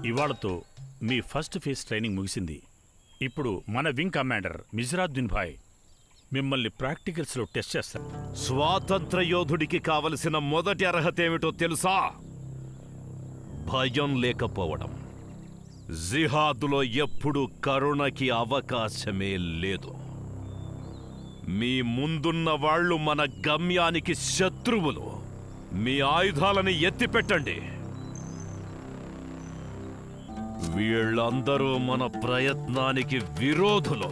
ఇవాళతో మీ first phase training ముగిసింది. ఇప్పుడు మన వింగ్ కమాండర్ మిజ్రాద్దీన్ భాయ్ మిమ్మల్ని ప్రాక్టికల్స్లో టెస్ట్ చేస్తారు. స్వాతంత్ర యోధుడికి కావలసిన మొదటి అర్హత ఏమిటో తెలుసా? భయం లేకపోవడం. జిహాదులో ఎప్పుడు కరుణకి అవకాశమే లేదు. మీ ముందున్న వాళ్ళు మన గమ్యానికి శత్రువులు. మీ ఆయుధాలని ఎత్తిపెట్టండి. వీళ్ళందరూ మన ప్రయత్నానికి విరోధులు.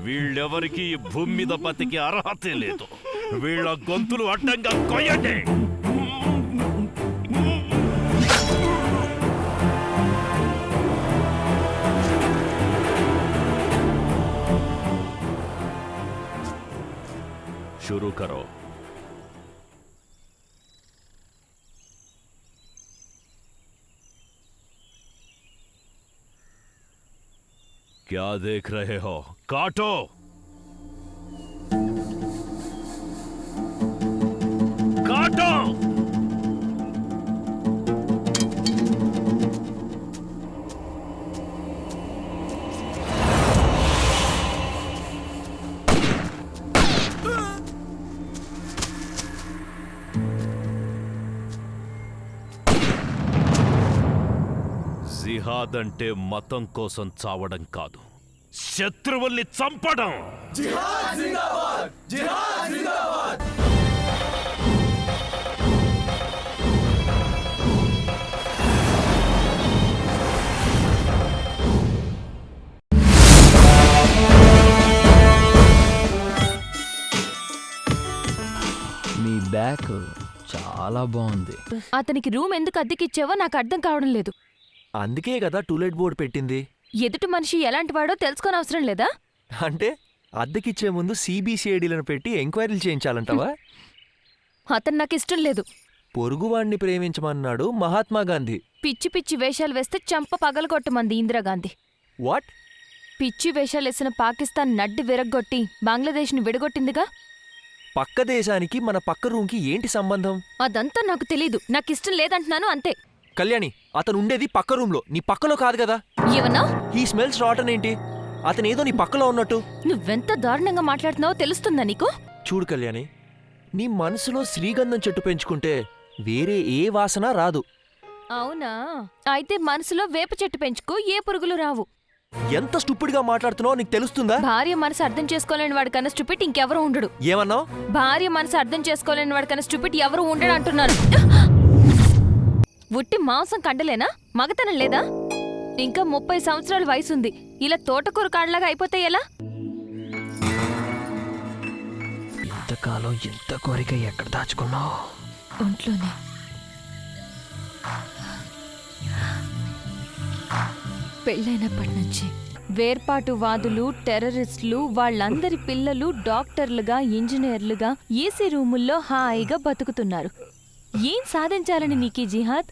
వీళ్ళెవరికి ఈ భూమి మీద బతికే అర్హతే లేదు. వీళ్ళ గొంతులు అడ్డంగా కొయ్యండి. शुरू करो. क्या देख रहे हो? काटो. काटो. జిహాద్ అంటే మతం కోసం చావడం కాదు, శత్రువుల్ని చంపడం. జిహాద్ జిందాబాద్! జిహాద్ జిందాబాద్! మీ బ్యాగ్ చాలా బాగుంది. అతనికి రూమ్ ఎందుకు అద్దెకిచ్చావో నాకు అర్థం కావడం లేదు. అందుకే కదా టూలెట్ బోర్డు పెట్టింది. ఎదుటి మనిషి ఎలాంటి వాడో తెలుసుకోని అవసరం లేదా? అంటే అద్దెకిచ్చే ముందు సిబిసిఐడీలను పెట్టి ఎంక్వైరీలు చేయించాలంటావా? అతను నాకు ఇష్టం లేదు. పొరుగువాణ్ణి ప్రేమించమన్నాడు మహాత్మా గాంధీ. పిచ్చి పిచ్చి వేషాలు వేస్తే చంప పగలగొట్టమంది ఇందిరాగాంధీ. వాట్? పిచ్చి వేషాలేసిన పాకిస్తాన్ నడ్డి విరగ్గొట్టి బంగ్లాదేశ్ని విడగొట్టిందిగా. పక్క దేశానికి మన పక్క రూమ్కి ఏంటి సంబంధం? అదంతా నాకు తెలీదు. నాకిష్టం లేదంటున్నాను అంతే. కళ్యాణి, అతను ఉండేది పక్క రూమ్లో, నీ పక్కలో కాదు కదా. ఏమన్నా? ఈ స్మెల్స్ రావటం ఏంటి? అతనేదో నీ పక్కలో ఉన్నట్టు. నువ్వెంత దారుణంగా మాట్లాడుతున్నావో తెలుస్తుందా నీకు? చూడు కళ్యాణి, నీ మనసులో శ్రీగంధం చెట్టు పెంచుకుంటే వేరే ఏ వాసన రాదు. అవునా? అయితే మనసులో వేప చెట్టు పెంచుకో, ఏ పురుగులు రావు. ఎంత స్టూపిడ్గా మాట్లాడుతున్నావో నీకు తెలుస్తుందా? భార్య మనసు అర్థం చేసుకోలేని వాడికన్నా స్టూపిడ్ ఇంకెవరూ ఉండడు. ఏమన్నావు? భార్య మనసు అర్థం చేసుకోలేని వాడికన్నా స్టూపిడ్ ఎవరు ఉండడు అంటున్నాను. ఉట్టి మాంసం కండలేనా? మగతనం లేదా? ఇంకా 30 సంవత్సరాల వయసుంది. ఇలా తోటకూర కాడలాగా అయిపోతే ఎలా? ఇంతకాలం ఎంత కోరిక ఎక్కడ దాచుకున్నావు? ఒంట్లోనే. పెళ్ళైనప్పటి నుంచి వేర్పాటువాదులు, టెర్రరిస్టులు, వాళ్ళందరి పిల్లలు డాక్టర్లుగా, ఇంజనీర్లుగా ఏసీ రూముల్లో హాయిగా బతుకుతున్నారు. ఏం సాధించాలని నీకీ జిహాద్?